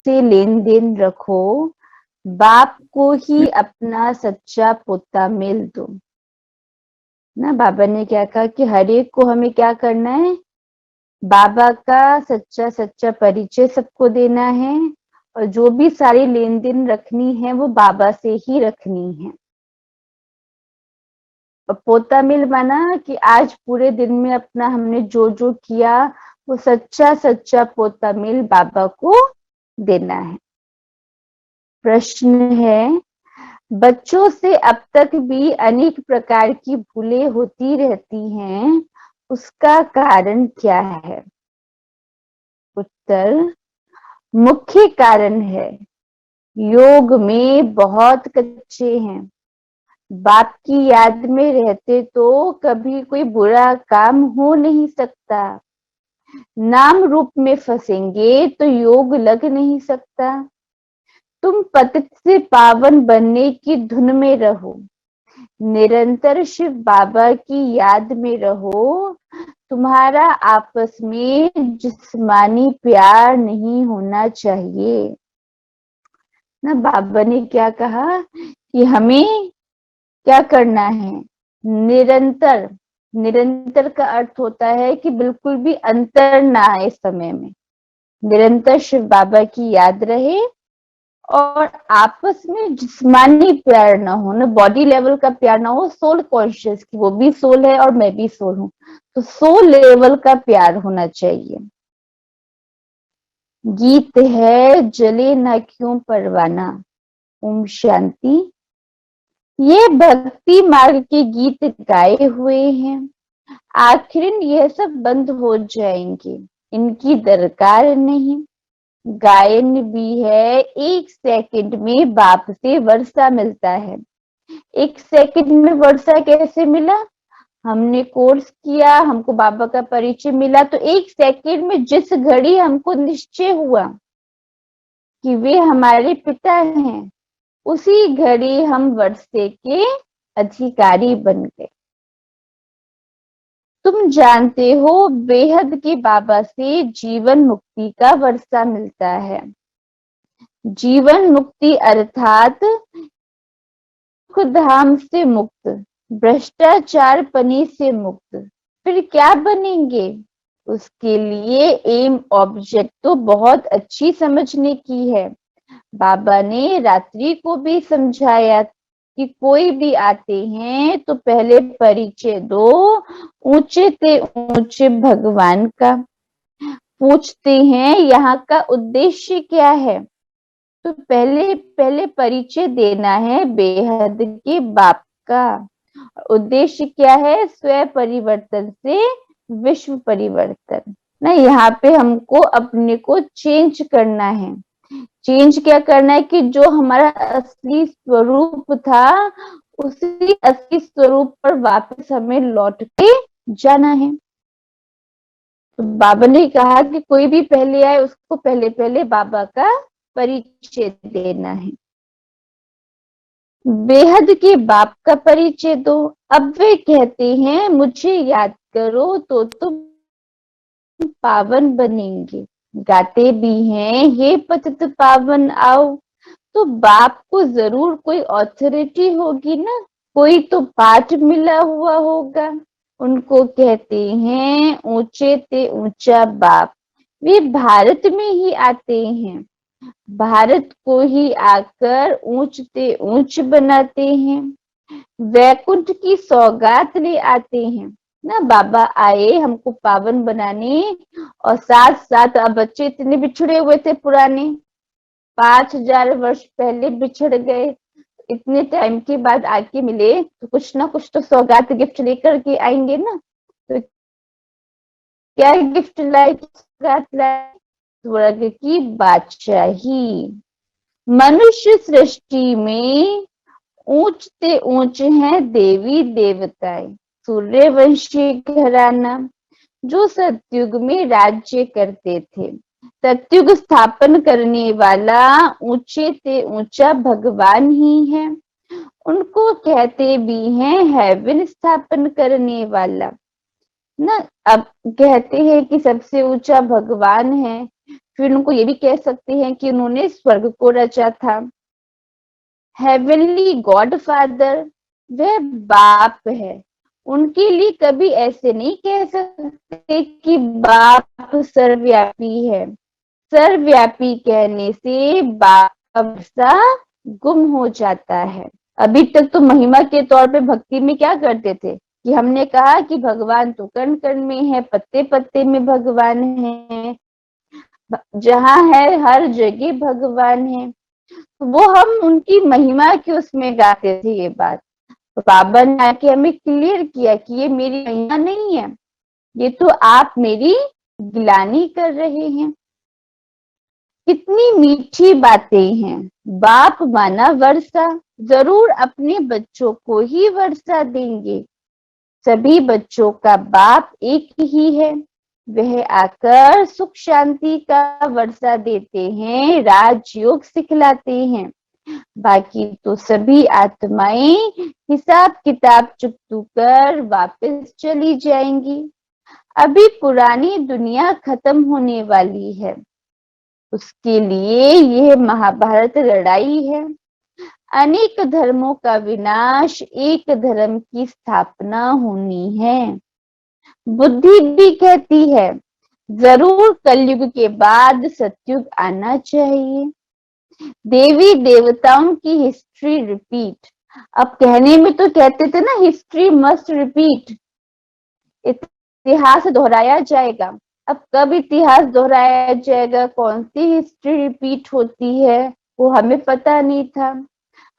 से लेन देन रखो, बाप को ही अपना सच्चा पोता मेल दो। ना बाबा ने क्या कहा कि हर एक को हमें क्या करना है, बाबा का सच्चा सच्चा परिचय सबको देना है, और जो भी सारी लेन देन रखनी है वो बाबा से ही रखनी है। और पोता मिल माना कि आज पूरे दिन में अपना हमने जो जो किया वो सच्चा सच्चा पोता मिल बाबा को देना है। प्रश्न है, बच्चों से अब तक भी अनेक प्रकार की भूलें होती रहती हैं, उसका कारण क्या है? उत्तर, मुख्य कारण है योग में बहुत कच्चे हैं। बाप की याद में रहते तो कभी कोई बुरा काम हो नहीं सकता। नाम रूप में फंसेंगे तो योग लग नहीं सकता। तुम पतित से पावन बनने की धुन में रहो, निरंतर शिव बाबा की याद में रहो। तुम्हारा आपस में जिस्मानी प्यार नहीं होना चाहिए। ना बाबा ने क्या कहा कि हमें क्या करना है, निरंतर। निरंतर का अर्थ होता है कि बिल्कुल भी अंतर ना आए समय में, निरंतर शिव बाबा की याद रहे, और आपस में जिस्मानी प्यार ना हो, ना बॉडी लेवल का प्यार ना हो, सोल कॉन्शियस की वो भी सोल है और मैं भी सोल हूं, तो सोल लेवल का प्यार होना चाहिए। गीत है जले ना क्यों परवाना, ओम शांति। ये भक्ति मार्ग के गीत गाए हुए हैं, आखिर यह सब बंद हो जाएंगे, इनकी दरकार नहीं। गायन भी है, 1 सेकंड में बाप से वर्षा मिलता है। 1 सेकंड में वर्षा कैसे मिला? हमने कोर्स किया, हमको बाबा का परिचय मिला, तो 1 सेकंड में जिस घड़ी हमको निश्चय हुआ कि वे हमारे पिता हैं, उसी घड़ी हम वर्षे के अधिकारी बन गए। तुम जानते हो बेहद के बाबा से जीवन मुक्ति का वर्षा मिलता है। जीवन मुक्ति अर्थात धाम से मुक्त, भ्रष्टाचार पनी से मुक्त। फिर क्या बनेंगे? उसके लिए एम ऑब्जेक्ट तो बहुत अच्छी समझने की है। बाबा ने रात्रि को भी समझाया कि कोई भी आते हैं तो पहले परिचय दो ऊंचे से ऊंचे भगवान का। पूछते हैं यहाँ का उद्देश्य क्या है, तो पहले पहले परिचय देना है बेहद के बाप का। उद्देश्य क्या है? स्व परिवर्तन से विश्व परिवर्तन। ना यहाँ पे हमको अपने को चेंज करना है। चेंज क्या करना है कि जो हमारा असली स्वरूप था, उसी असली स्वरूप पर वापस हमें लौट के जाना है। तो बाबा ने कहा कि कोई भी पहले आए उसको पहले पहले बाबा का परिचय देना है। बेहद के बाप का परिचय दो। अब वे कहते हैं मुझे याद करो तो तुम पावन बनेंगे। गाते भी हैं ये पतित पावन आओ, तो बाप को जरूर कोई ऑथोरिटी होगी ना, कोई तो पाठ मिला हुआ होगा। उनको कहते हैं ऊंचे ते ऊंचा बाप। वे भारत में ही आते हैं, भारत को ही आकर ऊंच ते ऊंच बनाते हैं, वैकुंठ की सौगात ले आते हैं। ना बाबा आए हमको पावन बनाने, और साथ साथ अब बच्चे इतने बिछड़े हुए थे पुराने, 5000 वर्ष पहले बिछड़ गए, इतने टाइम के बाद आके मिले तो कुछ ना कुछ तो सौगात गिफ्ट लेकर के आएंगे ना। तो क्या गिफ्ट लाए? सौगात लाए, स्वर्ग की बादशाही। मनुष्य सृष्टि में ऊंच से ऊंच हैं देवी देवताएं। सूर्यवंशी घराना जो सतयुग में राज्य करते थे, सतयुग स्थापन करने वाला ऊंचे से ऊंचा भगवान ही है। उनको कहते भी हैं हेवन स्थापन करने वाला। ना अब कहते हैं कि सबसे ऊंचा भगवान है, फिर उनको ये भी कह सकते हैं कि उन्होंने स्वर्ग को रचा था। हेवनली गॉड फादर, वह बाप है। उनके लिए कभी ऐसे नहीं कह सकते कि बाप सर्वव्यापी है। सर्वव्यापी कहने से बाप का वर्षा गुम हो जाता है। अभी तक तो महिमा के तौर पे भक्ति में क्या करते थे कि हमने कहा कि भगवान तो कण कण में है, पत्ते पत्ते में भगवान है, जहां है हर जगह भगवान है। वो हम उनकी महिमा के उसमें गाते थे ये बात। तो बाबा ने आके हमें क्लियर किया कि ये मेरी महिमा नहीं है, ये तो आप मेरी गिलानी कर रहे हैं। कितनी मीठी बातें हैं। बाप माना वर्षा, जरूर अपने बच्चों को ही वर्षा देंगे। सभी बच्चों का बाप एक ही है, वह आकर सुख शांति का वर्षा देते हैं, राजयोग सिखलाते हैं। बाकी तो सभी आत्माएं हिसाब किताब चुकतू कर वापस चली जाएंगी। अभी पुरानी दुनिया खत्म होने वाली है, उसके लिए यह महाभारत लड़ाई है। अनेक धर्मों का विनाश, एक धर्म की स्थापना होनी है। बुद्धि भी कहती है जरूर कलयुग के बाद सतयुग आना चाहिए। देवी देवताओं की हिस्ट्री रिपीट। अब कहने में तो कहते थे ना, हिस्ट्री मस्ट रिपीट, इतिहास दोहराया जाएगा। अब कब इतिहास दोहराया जाएगा, कौन सी हिस्ट्री रिपीट होती है, वो हमें पता नहीं था।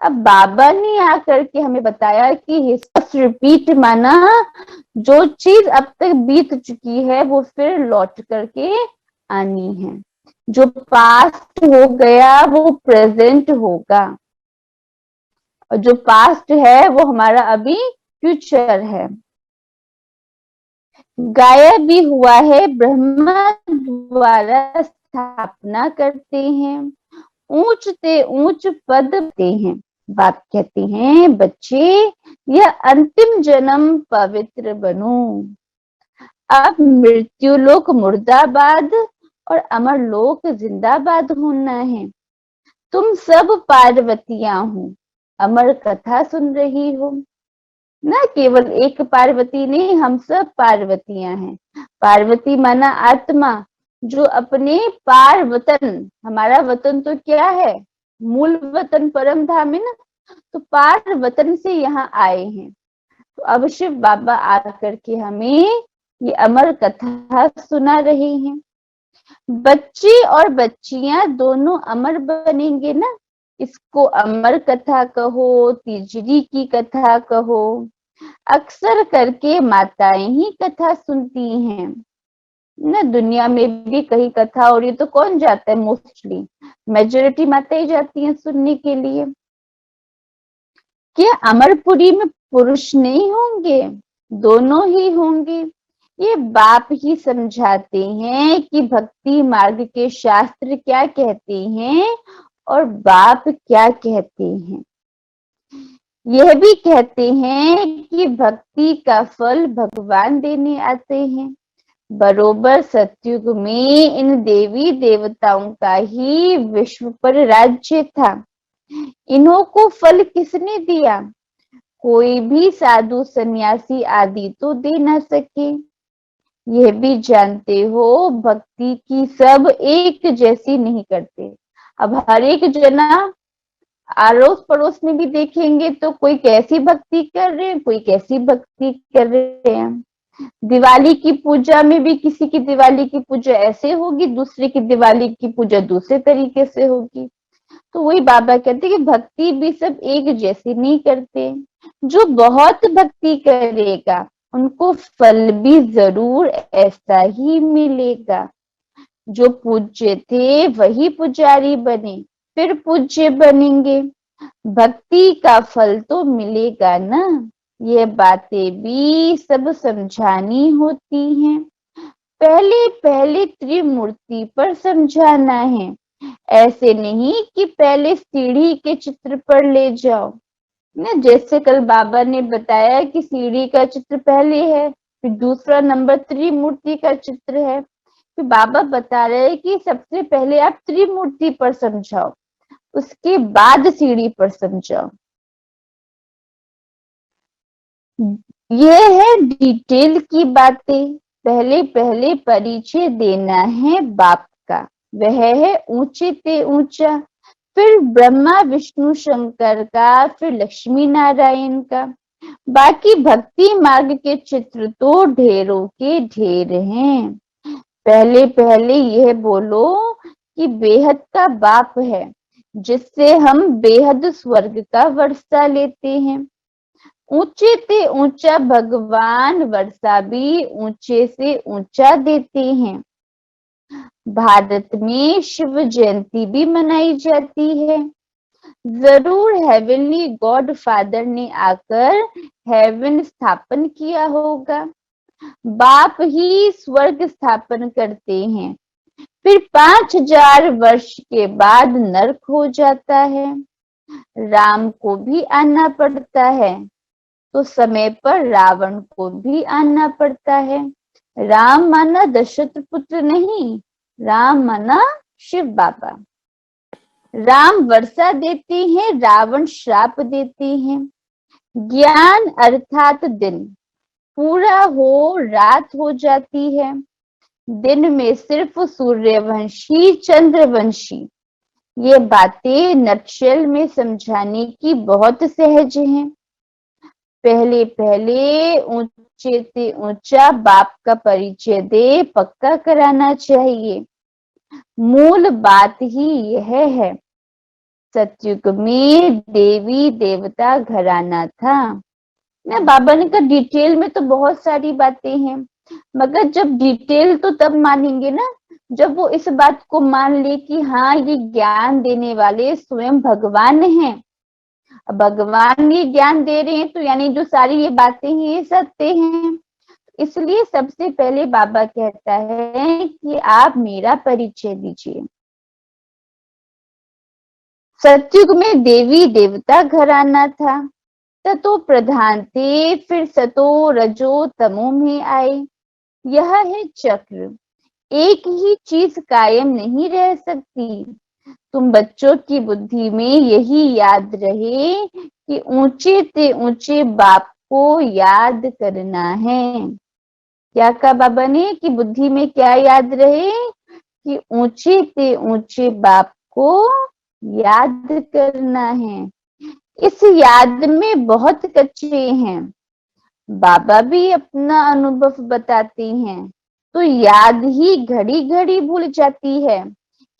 अब बाबा ने आकर के हमें बताया कि हिस्ट्री रिपीट माना जो चीज अब तक बीत चुकी है वो फिर लौट करके आनी है। जो पास्ट हो गया वो प्रेजेंट होगा, और जो पास्ट है वो हमारा अभी फ्यूचर है। गाया भी हुआ है ब्रह्मा द्वारा स्थापना करते हैं, ऊंच ते ऊंच पद ते हैं। बाप कहते हैं बच्चे यह अंतिम जन्म पवित्र बनो। अब मृत्यु लोक मुर्दाबाद और अमर लोक जिंदाबाद होना है। तुम सब पार्वतियां हो, अमर कथा सुन रही हो। ना केवल एक पार्वती नहीं, हम सब पार्वतियां हैं। पार्वती माना आत्मा जो अपने पार वतन, हमारा वतन तो क्या है, मूल वतन परम धाम है ना, तो पार वतन से यहाँ आए हैं। तो अब शिव बाबा आकर के हमें ये अमर कथा सुना रहे हैं। बच्चे और बच्चियां दोनों अमर बनेंगे ना, इसको अमर कथा कहो, तिजरी की कथा कहो। अक्सर करके माताएं ही कथा सुनती हैं ना, दुनिया में भी कहीं कथा हो रही तो कौन जाता है, मोस्टली मेजोरिटी माताएं जाती हैं सुनने के लिए। क्या अमरपुरी में पुरुष नहीं होंगे, दोनों ही होंगे। ये बाप ही समझाते हैं कि भक्ति मार्ग के शास्त्र क्या कहते हैं और बाप क्या कहते हैं। यह भी कहते हैं कि भक्ति का फल भगवान देने आते हैं। बरोबर सतयुग में इन देवी देवताओं का ही विश्व पर राज्य था। इन्हों को फल किसने दिया, कोई भी साधु सन्यासी आदि तो दे न सके। यह भी जानते हो भक्ति की सब एक जैसी नहीं करते। अब हर एक जना अड़ोस पड़ोस में भी देखेंगे तो कोई कैसी भक्ति कर रहे हैं, कोई कैसी भक्ति कर रहे हैं। दिवाली की पूजा में भी किसी की दिवाली की पूजा ऐसे होगी, दूसरे की दिवाली की पूजा दूसरे तरीके से होगी। तो वही बाबा कहते कि भक्ति भी सब एक जैसी नहीं करते। जो बहुत भक्ति करेगा उनको फल भी जरूर ऐसा ही मिलेगा। जो पूज्य थे वही पुजारी बने, फिर पूज्य बनेंगे। भक्ति का फल तो मिलेगा ना, ये बातें भी सब समझानी होती हैं। पहले पहले त्रिमूर्ति पर समझाना है, ऐसे नहीं कि पहले सीढ़ी के चित्र पर ले जाओ ना। जैसे कल बाबा ने बताया कि सीढ़ी का चित्र पहले है, फिर दूसरा नंबर त्रिमूर्ति का चित्र है। तो बाबा बता रहे हैं कि सबसे पहले आप त्रिमूर्ति पर समझाओ, उसके बाद सीढ़ी पर समझाओ। ये है डिटेल की बातें। पहले पहले परिचय देना है बाप का, वह है ऊंचे ते ऊंचा, फिर ब्रह्मा विष्णु शंकर का, फिर लक्ष्मी नारायण का। बाकी भक्ति मार्ग के चित्र तो ढेरों के ढेर हैं। पहले पहले यह बोलो कि बेहद का बाप है, जिससे हम बेहद स्वर्ग का वर्षा लेते हैं। ऊंचे से ऊंचा भगवान वर्षा भी ऊंचे से ऊंचा देते हैं। भारत में शिव जयंती भी मनाई जाती है। जरूर हेवनली गॉड फादर ने आकर हेवन स्थापन किया होगा। बाप ही स्वर्ग स्थापन करते हैं, फिर 5000 वर्ष के बाद नरक हो जाता है। राम को भी आना पड़ता है, तो समय पर रावण को भी आना पड़ता है। राम माना दशरथ पुत्र नहीं, राम माना शिव बाबा। राम वर्षा देते हैं, रावण श्राप देते हैं। ज्ञान अर्थात दिन पूरा हो रात हो जाती है। दिन में सिर्फ सूर्यवंशी चंद्रवंशी। ये बातें नटशेल में समझाने की बहुत सहज हैं। पहले पहले ऊंचे से ऊंचा बाप का परिचय दे पक्का कराना चाहिए। मूल बात ही यह है। सतयुग में देवी देवता घराना था ना। बाबा ने कहा डिटेल में तो बहुत सारी बातें हैं, मगर जब डिटेल तो तब मानेंगे ना जब वो इस बात को मान ले कि हाँ ये ज्ञान देने वाले स्वयं भगवान हैं। भगवान ये ज्ञान दे रहे हैं तो यानी जो सारी ये बातें हैं ये सत्य हैं। इसलिए सबसे पहले बाबा कहता है कि आप मेरा परिचय दीजिए। सतयुग में देवी देवता घराना था। सतो प्रधान थे, फिर सतो रजो तमो में आए। यह है चक्र। एक ही चीज कायम नहीं रह सकती। तुम बच्चों की बुद्धि में यही याद रहे कि ऊंचे से ऊंचे बाप को याद करना है। क्या कहा बाबा ने कि बुद्धि में क्या याद रहे कि ऊंचे से ऊंचे बाप को याद करना है। इस याद में बहुत कच्चे हैं। बाबा भी अपना अनुभव बताते हैं, तो याद ही घड़ी घड़ी भूल जाती है,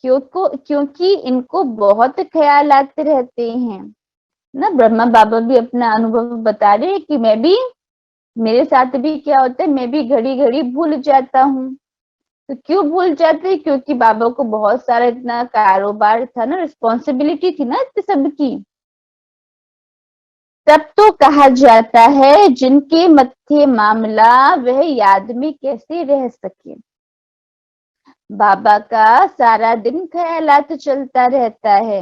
क्योंकि इनको बहुत ख्याल आते रहते हैं ना। ब्रह्मा बाबा भी अपना अनुभव बता रहे हैं कि मैं भी, मेरे साथ भी क्या होता है, मैं भी घड़ी घड़ी भूल जाता हूँ। तो क्यों भूल जाते हैं? क्योंकि बाबा को बहुत सारा इतना कारोबार था ना, रिस्पॉन्सिबिलिटी थी ना इतने सबकी। तब तो कहा जाता है जिनके मत्थे मामला वह याद में कैसे रह सके। बाबा का सारा दिन ख्यालात चलता रहता है,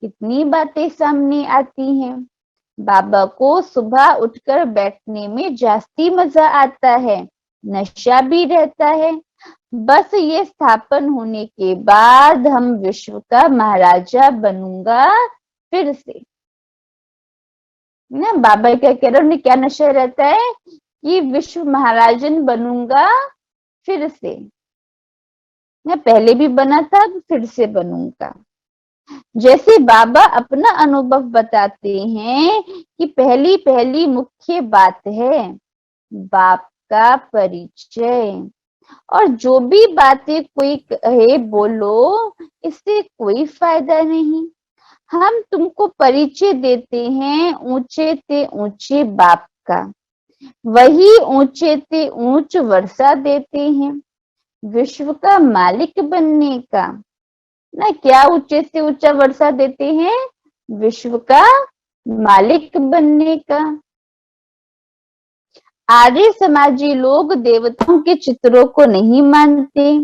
कितनी बातें सामने आती हैं। बाबा को सुबह उठकर बैठने में जास्ती मजा आता है, नशा भी रहता है। बस ये स्थापन होने के बाद हम विश्व का महाराजा बनूंगा फिर से ना। बाबा क्या कह रहे हैं, क्या नशा रहता है कि विश्व महाराजन बनूंगा फिर से। मैं पहले भी बना था फिर से बनूंगा। जैसे बाबा अपना अनुभव बताते हैं कि पहली पहली मुख्य बात है बाप का परिचय। और जो भी बातें कोई कहे बोलो, इससे कोई फायदा नहीं। हम तुमको परिचय देते हैं ऊंचे से ऊंचे बाप का, वही ऊंचे से ऊंच वर्षा देते हैं विश्व का मालिक बनने का ना। क्या ऊंचे से ऊंचा वर्षा देते हैं? विश्व का मालिक बनने का। आर्य समाजी लोग देवताओं के चित्रों को नहीं मानते।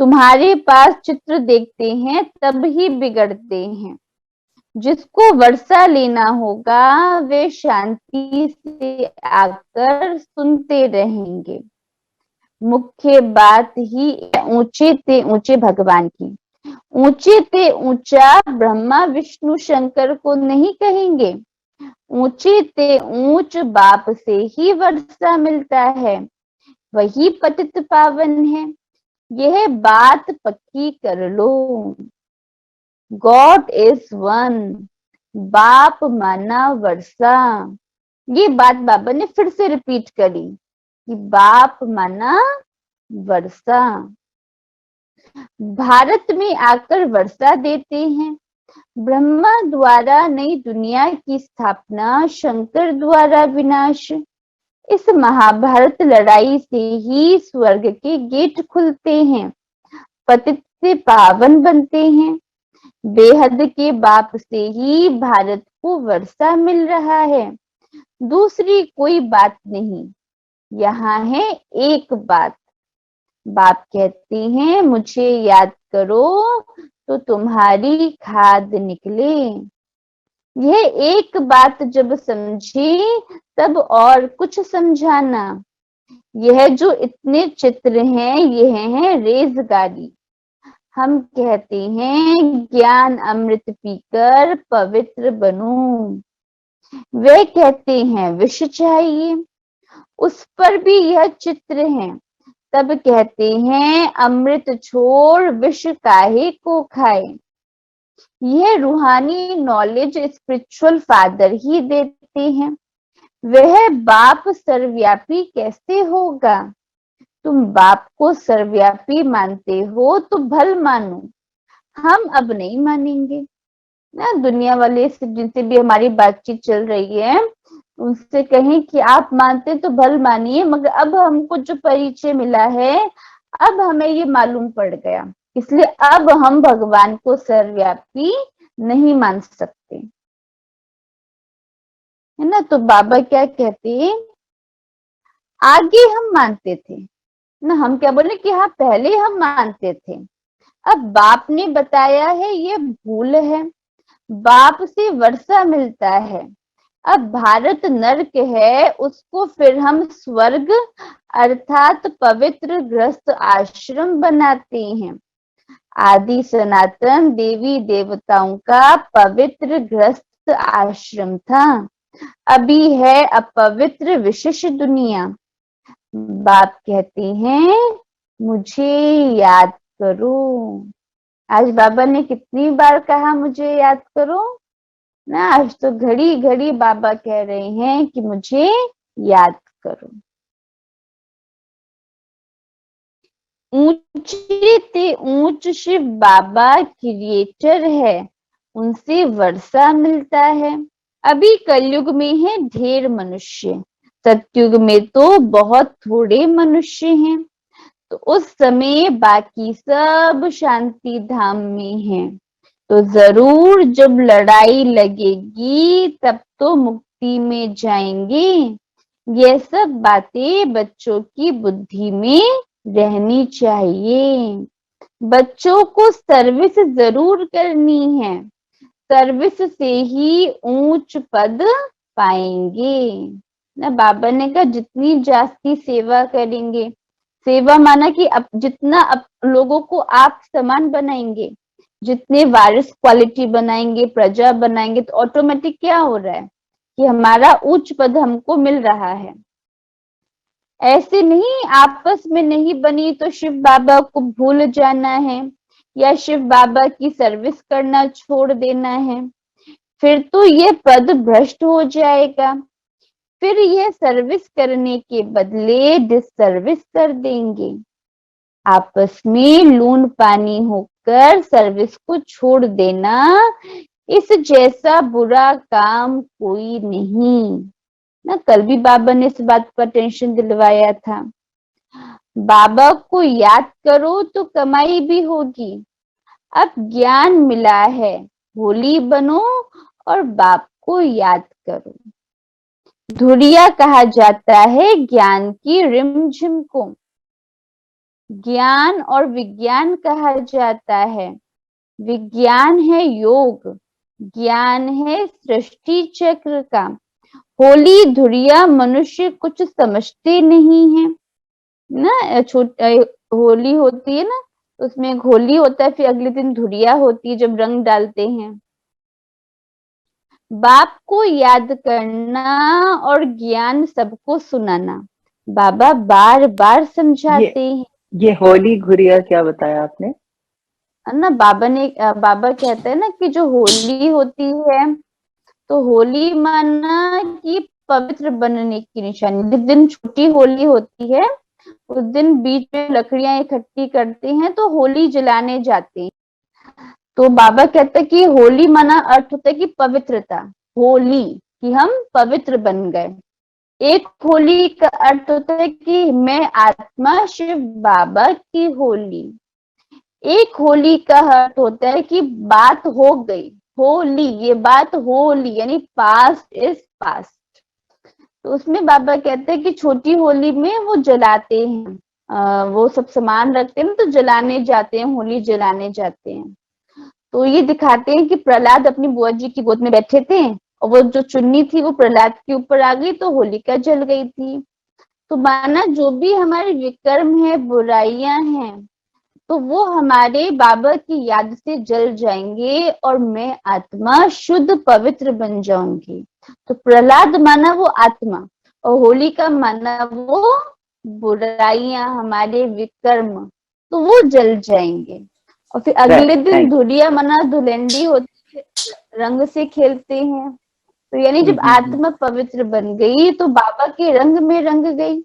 तुम्हारे पास चित्र देखते हैं तब ही बिगड़ते हैं। जिसको वर्षा लेना होगा वे शांति से आकर सुनते रहेंगे। मुख्य बात ही ऊंचे ते ऊंचे भगवान की। ऊंचे ते ऊंचा ब्रह्मा विष्णु शंकर को नहीं कहेंगे। ऊंचे ते ऊंच बाप से ही वर्षा मिलता है, वही पतित पावन है। यह बात पक्की कर लो। गॉड इज वन, बाप माना वर्षा। ये बात बाबा ने फिर से रिपीट करी कि बाप माना वर्षा। भारत में आकर वर्षा देते हैं। ब्रह्मा द्वारा नई दुनिया की स्थापना, शंकर द्वारा विनाश। इस महाभारत लड़ाई से ही स्वर्ग के गेट खुलते हैं, पतित से पावन बनते हैं। बेहद के बाप से ही भारत को वर्षा मिल रहा है, दूसरी कोई बात नहीं। यहाँ है एक बात। बाप कहते हैं मुझे याद करो तो तुम्हारी खाद निकले। यह एक बात जब समझी तब और कुछ समझाना। यह जो इतने चित्र हैं यह है रेजगारी। हम कहते हैं ज्ञान अमृत पीकर पवित्र बनूं। वे कहते हैं विष चाहिए, उस पर भी यह चित्र है। तब कहते हैं अमृत छोड़ विष काहे को खाए। यह रूहानी नॉलेज स्पिरिचुअल फादर ही देते हैं। वह बाप सर्वव्यापी कैसे होगा। तुम बाप को सर्वव्यापी मानते हो तो भल मानो, हम अब नहीं मानेंगे ना। दुनिया वाले जिनसे भी हमारी बातचीत चल रही है उनसे कहें कि आप मानते तो भल मानिए, मगर अब हमको जो परिचय मिला है अब हमें ये मालूम पड़ गया, इसलिए अब हम भगवान को सर्वव्यापी नहीं मान सकते, है ना। तो बाबा क्या कहते, आगे हम मानते थे ना, हम क्या बोले कि हाँ पहले हम मानते थे, अब बाप ने बताया है ये भूल है। बाप से वर्षा मिलता है। अब भारत नरक है, उसको फिर हम स्वर्ग अर्थात पवित्र गृहस्थ आश्रम बनाते हैं। आदि सनातन देवी देवताओं का पवित्र गृहस्थ आश्रम था, अभी है अपवित्र विशेष दुनिया। बाप कहते हैं मुझे याद करो। आज बाबा ने कितनी बार कहा मुझे याद करो ना। आज तो घड़ी घड़ी बाबा कह रहे हैं कि मुझे याद करो। ऊंचे ते ऊंच शिव बाबा क्रिएटर है, उनसे वर्षा मिलता है। अभी कलयुग में है ढेर मनुष्य, सतयुग में तो बहुत थोड़े मनुष्य हैं। तो उस समय बाकी सब शांति धाम में हैं। तो जरूर जब लड़ाई लगेगी तब तो मुक्ति में जाएंगे। ये सब बातें बच्चों की बुद्धि में रहनी चाहिए। बच्चों को सर्विस जरूर करनी है, सर्विस से ही ऊंच पद पाएंगे ना। बाबा ने कहा जितनी जास्ती सेवा करेंगे, सेवा माना कि जितना लोगों को आप समान बनाएंगे, जितने वारिस क्वालिटी बनाएंगे, प्रजा बनाएंगे, तो ऑटोमेटिक क्या हो रहा है कि हमारा उच्च पद हमको मिल रहा है। ऐसे नहीं आपस में नहीं बनी तो शिव बाबा को भूल जाना है या शिव बाबा की सर्विस करना छोड़ देना है, फिर तो ये पद भ्रष्ट हो जाएगा। फिर यह सर्विस करने के बदले डिसर्विस कर देंगे। आपस में लून पानी होकर सर्विस को छोड़ देना, इस जैसा बुरा काम कोई नहीं ना। कल भी बाबा ने इस बात पर टेंशन दिलवाया था। बाबा को याद करो तो कमाई भी होगी। अब ज्ञान मिला है, होली बनो और बाप को याद करो। धुरिया कहा जाता है ज्ञान की रिमझिम को। ज्ञान और विज्ञान कहा जाता है। विज्ञान है योग, ज्ञान है सृष्टि चक्र का। होली धुरिया मनुष्य कुछ समझते नहीं है। ना, होली होती है ना, उसमें एक होली होता है, फिर अगले दिन धुरिया होती है जब रंग डालते हैं। बाप को याद करना और ज्ञान सबको सुनाना, बाबा बार बार ये समझाते हैं। ये होली घुरिया क्या बताया आपने? है ना, बाबा कहते हैं ना कि जो होली होती है, तो होली माना कि पवित्र बनने की निशानी। जिस दिन छोटी होली होती है, उस दिन बीच में लकड़ियां इकट्ठी करते हैं तो होली जलाने जाते हैं। तो बाबा कहते हैं कि होली माना अर्थ होता है कि पवित्रता, होली, कि हम पवित्र बन गए। एक होली का अर्थ होता है कि मैं आत्मा शिव बाबा की होली। एक होली का अर्थ होता है कि बात हो गई, होली, ये बात होली यानी पास्ट इज पास्ट। तो उसमें बाबा कहते हैं कि छोटी होली में वो जलाते हैं, वो सब सामान रखते हैं ना, तो जलाने जाते हैं, होली जलाने जाते हैं। तो ये दिखाते हैं कि प्रहलाद अपनी बुआ जी की गोद में बैठे थे, और वो जो चुन्नी थी वो प्रहलाद के ऊपर आ गई तो होलिका जल गई थी। तो माना जो भी हमारे विकर्म है, बुराइयां हैं, तो वो हमारे बाबा की याद से जल जाएंगे और मैं आत्मा शुद्ध पवित्र बन जाऊंगी। तो प्रहलाद माना वो आत्मा, और होलिका माना वो बुराइयां, हमारे विकर्म, तो वो जल जाएंगे। और फिर अगले दिन थैंक धुलिया माना धुलंडी होती है, रंग से खेलते हैं। तो यानी जब यू। आत्मा पवित्र बन गई तो बाबा के रंग में रंग गई।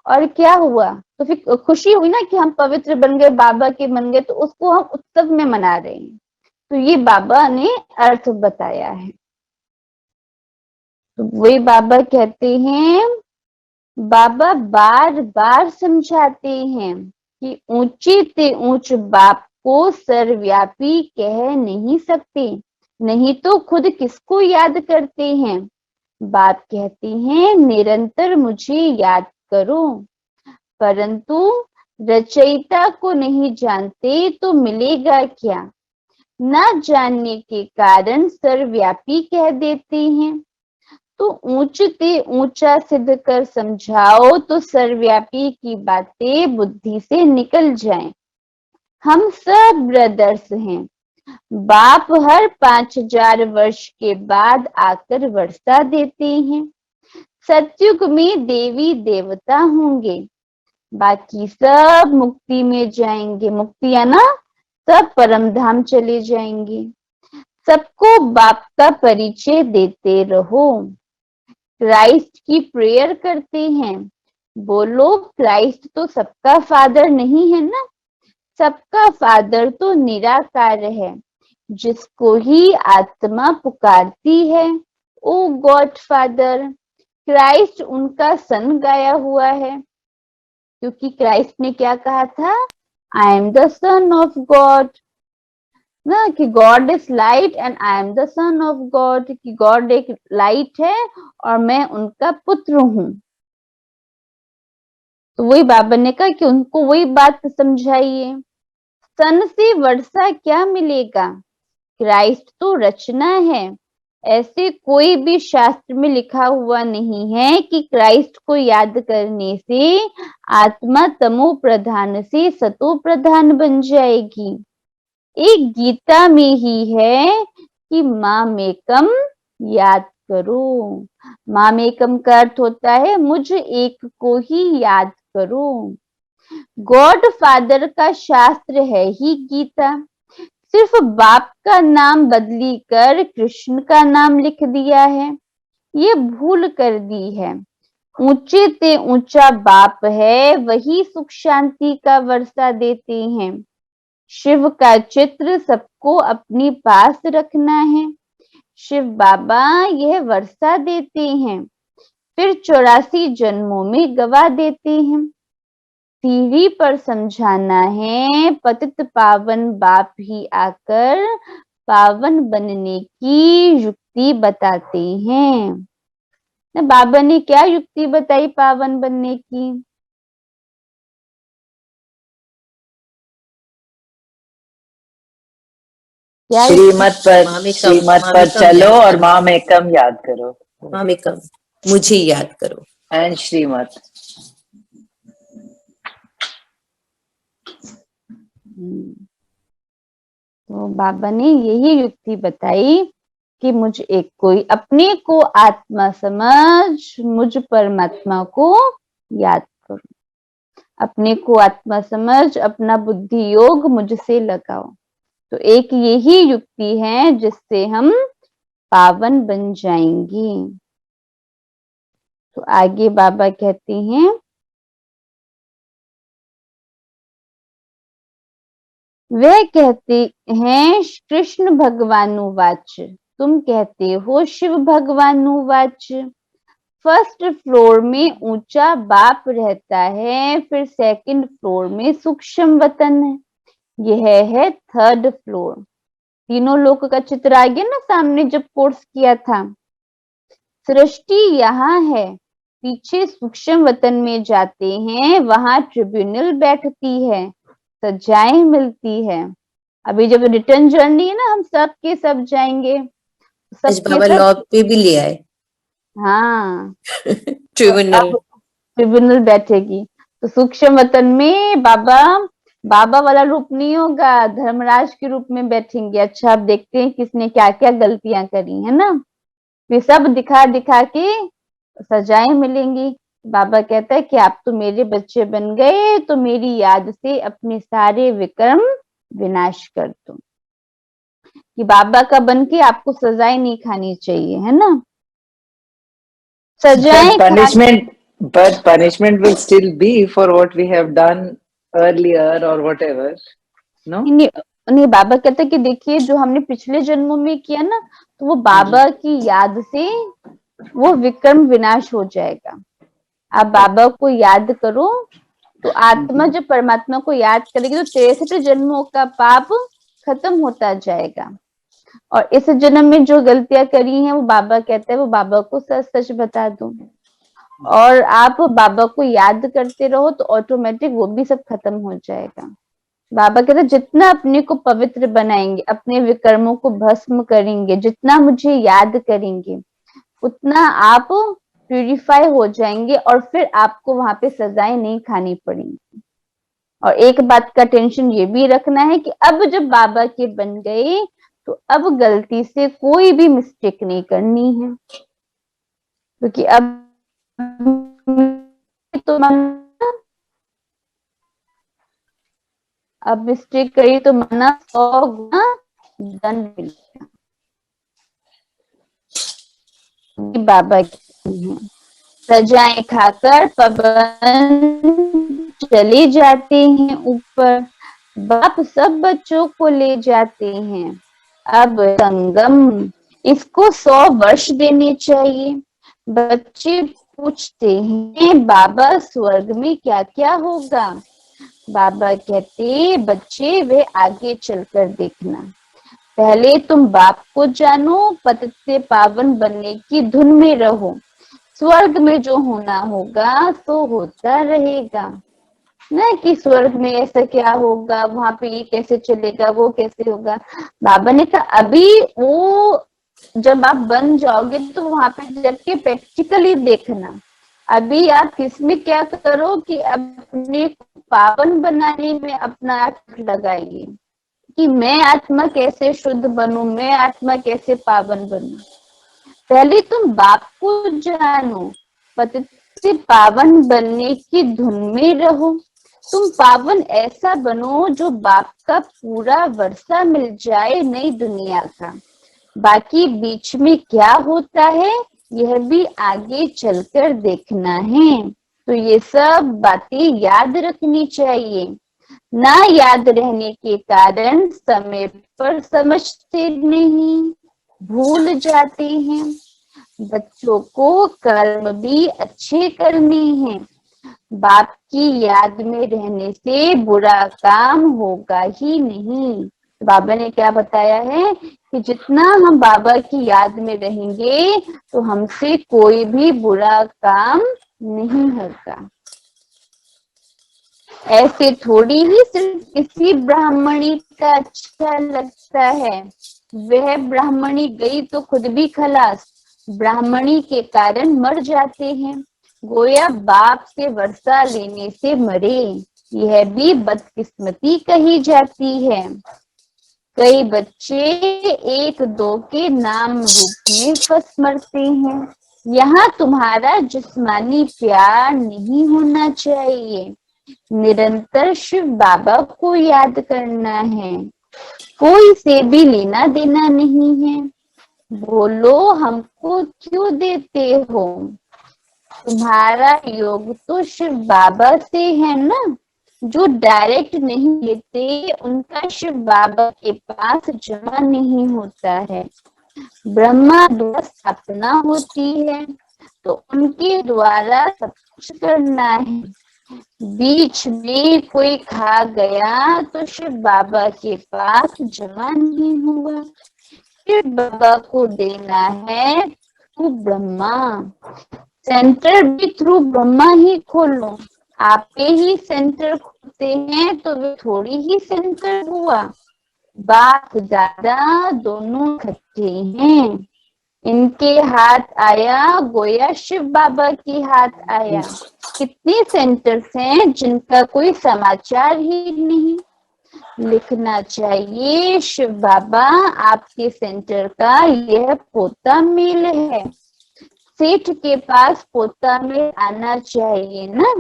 और क्या हुआ, तो फिर खुशी हुई ना कि हम पवित्र बन गए, बाबा के बन गए, तो उसको हम उत्सव में मना रहे हैं। तो ये बाबा ने अर्थ बताया है। तो वही बाबा कहते हैं, बाबा बार बार समझाते हैं कि ऊंचे ते ऊंच बाप को सर्वव्यापी कह नहीं सकते, नहीं तो खुद किसको याद करते हैं। बाप कहते हैं निरंतर मुझे याद करो, परंतु रचयिता को नहीं जानते तो मिलेगा क्या। न जानने के कारण सर्वव्यापी कह देते हैं। तो ऊंचते ऊंचा सिद्ध कर समझाओ तो सर्वव्यापी की बातें बुद्धि से निकल जाएं। हम सब ब्रदर्स हैं। बाप हर 5000 वर्ष के बाद आकर वर्षा देते हैं। सतयुग में देवी देवता होंगे, बाकी सब मुक्ति में जाएंगे। मुक्ति है ना, सब परम धाम चले जाएंगे। सबको बाप का परिचय देते रहो। क्राइस्ट की प्रेयर करते हैं, बोलो क्राइस्ट तो सबका फादर नहीं है ना, सबका फादर तो निराकार है, जिसको ही आत्मा पुकारती है। ओ गॉड फादर, क्राइस्ट उनका सन गाया हुआ है, क्योंकि क्राइस्ट ने क्या कहा था, I am the son of God, ना, कि God is light and I am the son of God, कि गॉड एक लाइट है और मैं उनका पुत्र हूँ। तो वही बाबा ने कहा कि उनको वही बात समझाइए। सन से वर्षा क्या मिलेगा, क्राइस्ट तो रचना है। ऐसे कोई भी शास्त्र में लिखा हुआ नहीं है कि क्राइस्ट को याद करने से आत्मा तमो प्रधान से सतो प्रधान बन जाएगी। एक गीता में ही है कि मामेकम याद करो। मामेकम का अर्थ होता है मुझ एक को ही याद करो। गॉड फादर का शास्त्र है ही गीता, सिर्फ बाप का नाम बदली कर कृष्ण का नाम लिख दिया है, ये भूल कर दी है। ऊंचे ते ऊंचा बाप है, वही सुख शांति का वर्षा देते हैं। शिव का चित्र सबको अपने पास रखना है। शिव बाबा यह वर्षा देते हैं, फिर 84 जन्मों में गवा देते हैं। सीढ़ी पर समझाना है, पतित पावन बाप ही आकर पावन बनने की युक्ति बताते हैं। बाबा ने क्या युक्ति बताई पावन बनने की, क्या श्रीमत पर चलो और माम एकम याद करो। मामेकम, मुझे याद करो। एंड श्रीमत। तो बाबा ने यही युक्ति बताई कि मुझ एक कोई अपने को आत्मा समझ, मुझ परमात्मा को याद करो। अपने को आत्मा समझ, अपना बुद्धि योग मुझसे लगाओ। तो एक यही युक्ति है जिससे हम पावन बन जाएंगे। तो आगे बाबा कहते हैं, वह कहते हैं कृष्ण भगवानुवाच, तुम कहते हो शिव भगवानुवाच, फर्स्ट फ्लोर में ऊंचा बाप रहता है, फिर सेकंड फ्लोर में सूक्ष्म वतन है, यह है थर्ड फ्लोर। तीनों लोक का चित्र आ गया ना सामने जब कोर्स किया था। सृष्टि यहाँ है, पीछे सूक्ष्म वतन में जाते हैं, वहां ट्रिब्यूनल बैठती है, सजाएं मिलती है। अभी जब रिटर्न जर्नी है ना, हम सब के सब जाएंगे, आज सबके बाबा सब। लॉ पे भी ले आए हाँ, ट्रिब्यूनल। अब ट्रिब्यूनल बैठेगी। तो सूक्ष्म वतन में बाबा, बाबा वाला रूप नहीं होगा, धर्मराज के रूप में बैठेंगे। अच्छा, आप देखते हैं किसने क्या क्या गलतियां करी है ना, वे सब दिखा दिखा के सजाएं मिलेंगी। बाबा कहता है कि आप तो मेरे बच्चे बन गए, तो मेरी याद से अपने सारे विक्रम विनाश कर दो। कि बाबा का बन के आपको सजाएं नहीं खानी चाहिए, है ना। सजाएं खा, But punishment will still be for what we have done earlier or whatever. No? नहीं, नहीं, बाबा कहते हैं कि देखिए जो हमने पिछले जन्मों में किया ना, तो वो बाबा की याद से वो विक्रम विनाश हो जाएगा। आप बाबा को याद करो, तो आत्मा जब परमात्मा को याद करेगी तो 63 जन्मों का पाप खत्म होता जाएगा। और इस जन्म में जो गलतियां करी हैं, वो बाबा कहते हैं वो बाबा को सच सच बता दो, और आप बाबा को याद करते रहो तो ऑटोमेटिक वो भी सब खत्म हो जाएगा। बाबा कहते हैं जितना अपने को पवित्र बनाएंगे, अपने विकर्मों को भस्म करेंगे, जितना मुझे याद करेंगे, उतना आप प्यूरिफाई हो जाएंगे, और फिर आपको वहां पे सजाएं नहीं खानी पड़ेंगी। और एक बात का टेंशन ये भी रखना है कि अब जब बाबा के बन गए, तो अब गलती से कोई भी मिस्टेक नहीं करनी है, क्योंकि अब तो अब मिस्टेक करी तो माना 100 गुना दंड मिलेगा। बाबा की सजाएं खाकर पवन चले जाते हैं ऊपर, बाप सब बच्चों को ले जाते हैं। अब संगम, इसको 100 वर्ष देने चाहिए। बच्चे पूछते हैं बाबा स्वर्ग में क्या क्या होगा। बाबा कहते बच्चे वे आगे चलकर देखना, पहले तुम बाप को जानो, पतित से पावन बनने की धुन में रहो। स्वर्ग में जो होना होगा तो होता रहेगा ना, कि स्वर्ग में ऐसा क्या होगा, वहां पे ये कैसे चलेगा, वो कैसे होगा। बाबा ने कहा अभी वो जब आप बन जाओगे तो वहां पे जाके प्रैक्टिकली देखना। अभी आप किसमें क्या करो कि अपने पावन बनाने में अपना लगाइए, कि मैं आत्मा कैसे शुद्ध बनूं, मैं आत्मा कैसे पावन बनूं। पहले तुम बाप को जानो, पतित से पावन बनने की धुन में रहो। तुम पावन ऐसा बनो जो बाप का पूरा वर्षा मिल जाए नई दुनिया का। बाकी बीच में क्या होता है यह भी आगे चलकर देखना है। तो ये सब बातें याद रखनी चाहिए। ना याद रहने के कारण समय पर समझते नहीं, भूल जाते हैं। बच्चों को कर्म भी अच्छे करने हैं। बाप की याद में रहने से बुरा काम होगा ही नहीं। बाबा ने क्या बताया है कि जितना हम बाबा की याद में रहेंगे तो हमसे कोई भी बुरा काम नहीं होगा। ऐसे थोड़ी ही सिर्फ किसी ब्राह्मणी का अच्छा लगता है, वह ब्राह्मणी गई तो खुद भी खलास, ब्राह्मणी के कारण मर जाते हैं, गोया बाप से वर्षा लेने से मरे। यह भी बदकिस्मती कही जाती है। कई बच्चे एक दो के नाम रूप में फंस मरते हैं। यहाँ तुम्हारा जिस्मानी प्यार नहीं होना चाहिए, निरंतर शिव बाबा को याद करना है, कोई से भी लेना देना नहीं है। बोलो हमको क्यों देते हो? तुम्हारा योग तो शिव बाबा से है ना। जो डायरेक्ट नहीं लेते उनका शिव बाबा के पास जमा नहीं होता है। ब्रह्मा द्वारा स्थापना होती है तो उनके द्वारा सब कुछ करना है। बीच में कोई खा गया तो शिव बाबा के पास जमा नहीं हुआ। शिव बाबा को देना है तो ब्रह्मा। सेंटर भी थ्रू ब्रह्मा ही खोलो। आपके ही सेंटर खोलते हैं तो वे थोड़ी ही सेंटर हुआ। बात ज्यादा दोनों इकट्ठे हैं। इनके हाथ आया गोया शिव बाबा के हाथ आया। कितने सेंटर्स हैं जिनका कोई समाचार ही नहीं। लिखना चाहिए शिव बाबा आपके सेंटर का यह पोता मेल है। सेठ के पास पोता मेल आना चाहिए ना।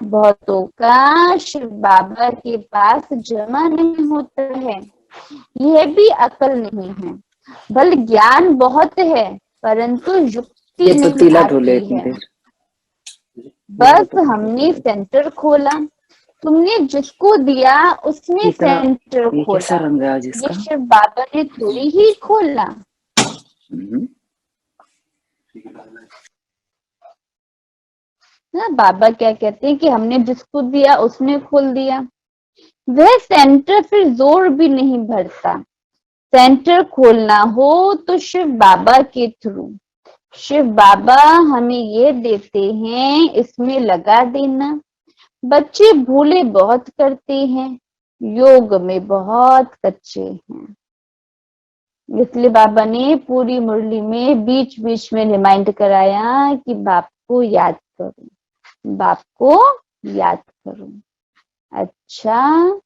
बहुतों का शिव बाबा के पास जमा नहीं होता है। यह भी अकल नहीं है। बल ज्ञान बहुत है परंतु युक्ति ये तो नहीं तिला ढोले आती इतनी है। देर। बस हमने सेंटर खोला, तुमने जिसको दिया उसने इतना सेंटर ये कैसा खोला। रंग है आज ये इसका? शिव बाबा ने थोड़ी ही खोला। ना बाबा क्या कहते हैं कि हमने जिसको दिया उसने खोल दिया। वह सेंटर फिर जोर भी नहीं भरता। सेंटर खोलना हो तो शिव बाबा के थ्रू। शिव बाबा हमें ये देते हैं, इसमें लगा देना। बच्चे भूले बहुत करते हैं, योग में बहुत कच्चे हैं। इसलिए बाबा ने पूरी मुरली में बीच बीच में रिमाइंड कराया कि बाप को याद करो, बाप को याद करो। अच्छा,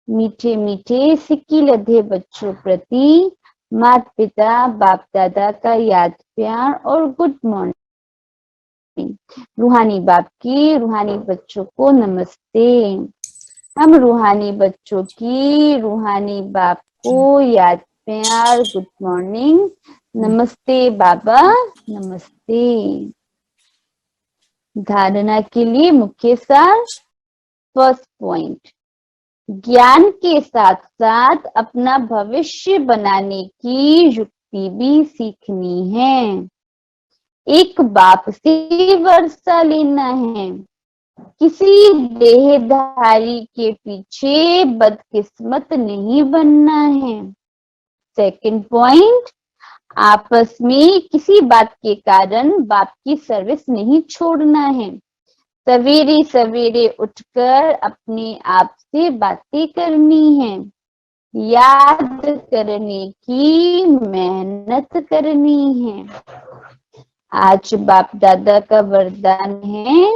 मीठे मीठे सिक्की लधे बच्चों प्रति माता पिता बाप दादा का याद प्यार और गुड मॉर्निंग। रूहानी बाप की रूहानी बच्चों को नमस्ते। हम रूहानी बच्चों की रूहानी बाप को याद प्यार गुड मॉर्निंग। नमस्ते बाबा, नमस्ते। धारणा के लिए मुख्य सार। फर्स्ट पॉइंट, ज्ञान के साथ साथ अपना भविष्य बनाने की युक्ति भी सीखनी है। एक बाप से वर्षा लेना है। किसी देहधारी के पीछे बदकिस्मत नहीं बनना है। सेकंड पॉइंट, आपस में किसी बात के कारण बाप की सर्विस नहीं छोड़ना है। सवेरे सवेरे उठकर अपने आप से बातें करनी है। याद करने की मेहनत करनी है। आज बाप दादा का वरदान है,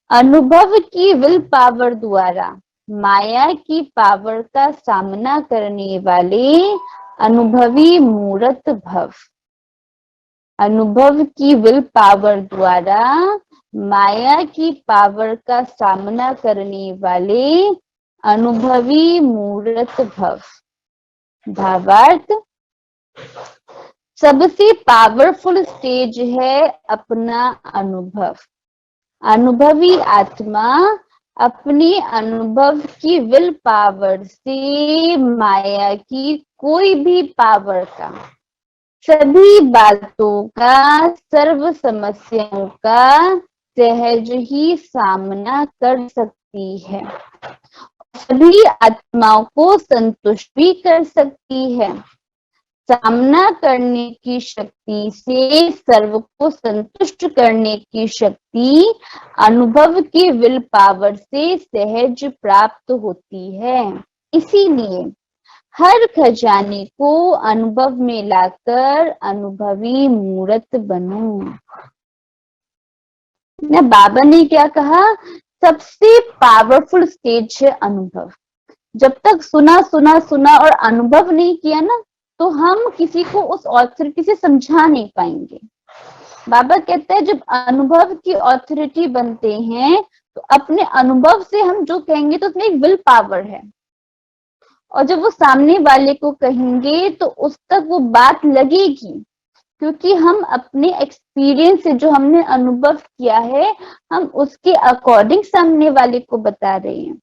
अनुभव की विल पावर द्वारा माया की पावर का सामना करने वाले अनुभवी मूर्त भव। अनुभव की विल पावर द्वारा माया की पावर का सामना करने वाले अनुभवी मूर्त भव। भावार्थ, सबसे पावरफुल स्टेज है अपना अनुभव। अनुभवी आत्मा अपने अनुभव की विल पावर से माया की कोई भी पावर का, सभी बातों का, सर्व समस्याओं का सहज ही सामना कर सकती है। सभी आत्माओं को संतुष्ट भी कर सकती है। सामना करने की शक्ति से सर्व को संतुष्ट करने की शक्ति अनुभव की विल पावर से सहज प्राप्त होती है। इसीलिए हर खजाने को अनुभव में लाकर अनुभवी मूर्त बनो। ना बाबा ने क्या कहा सबसे पावरफुल स्टेज है अनुभव। जब तक सुना सुना सुना और अनुभव नहीं किया ना, तो हम किसी को उस ऑथोरिटी से समझा नहीं पाएंगे। बाबा कहते हैं जब अनुभव की ऑथोरिटी बनते हैं, तो अपने अनुभव से हम जो कहेंगे तो उसमें एक विल पावर है, और जब वो सामने वाले को कहेंगे तो उस तक वो बात लगेगी, क्योंकि हम अपने एक्सपीरियंस से जो हमने अनुभव किया है, हम उसके अकॉर्डिंग सामने वाले को बता रहे हैं।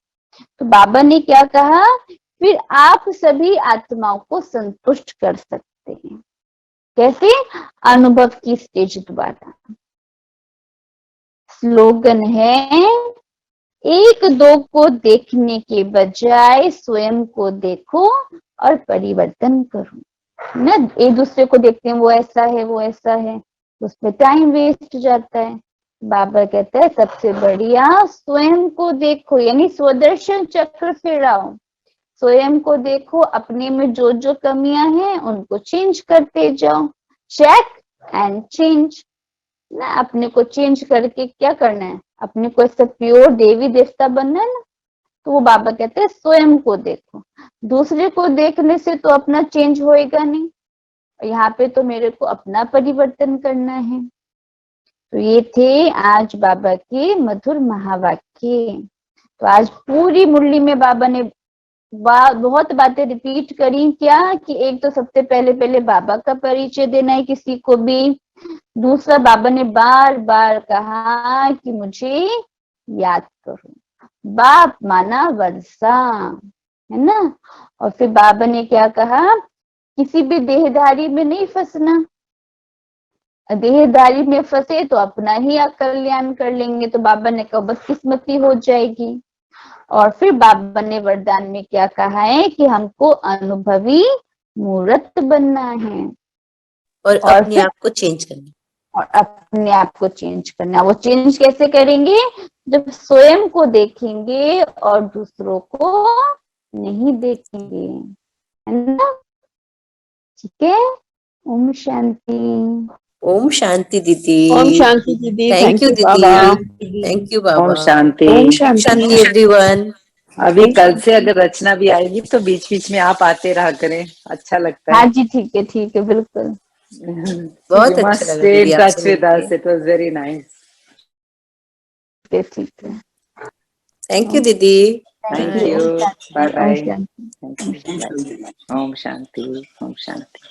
तो बाबा ने क्या कहा, फिर आप सभी आत्माओं को संतुष्ट कर सकते हैं। कैसे? अनुभव की स्टेज द्वारा। स्लोगन है, एक दो को देखने के बजाय स्वयं को देखो और परिवर्तन करो। ना एक दूसरे को देखते हैं, वो ऐसा है वो ऐसा है, उसमें टाइम वेस्ट जाता है। बाबा कहता है सबसे बढ़िया स्वयं को देखो, यानी स्वदर्शन चक्र फिराओ। स्वयं को देखो, अपने में जो जो कमियां हैं उनको चेंज करते जाओ। Check and change. ना अपने को चेंज करके क्या करना है, अपने को ऐसा प्योर देवी देवता बनना है ना। तो वो बाबा कहते हैं स्वयं को देखो। दूसरे को देखने से तो अपना चेंज होएगा नहीं, यहाँ पे तो मेरे को अपना परिवर्तन करना है। तो ये थे आज बाबा के मधुर महावाक्य। तो आज पूरी मुरली में बाबा ने बहुत बातें रिपीट करी। क्या कि एक तो सबसे पहले पहले बाबा का परिचय देना है किसी को भी। दूसरा, बाबा ने बार बार कहा कि मुझे याद करो। बाप माना वर्षा, है ना। और फिर बाबा ने क्या कहा, किसी भी देहधारी में नहीं फंसना। देहधारी में फंसे तो अपना ही अकल्याण कर लेंगे। तो बाबा ने कहा बदकिस्मती हो जाएगी। और फिर बाबा ने वरदान में क्या कहा है कि हमको अनुभवी मूर्त बनना है और अपने फिर आप को चेंज करना। और अपने आप को चेंज करना। वो चेंज कैसे करेंगे? जब स्वयं को देखेंगे और दूसरों को नहीं देखेंगे, है ना। ठीक है। ओम शांति। ओम शांति दीदी। ओम शांति दीदी। थैंक यू बाबा। दीदी। थैंक यू बाबा। ओम शांति। ओम शांति शांति। एवरीवन। अभी कल से अगर रचना भी आएगी तो बीच बीच में आप आते रहा करें, अच्छा लगता हाँ है। जी, ठीक है, बिल्कुल। बहुत You must अच्छा लगा stay दीदी in touch आपसे with us. मिलके। It was very nice. ठीक है। थैंक यू दीदी। Thank Bye. you. Bye ओम bye. शांति। Thank you. Bye. Om Shanti. Om Shanti.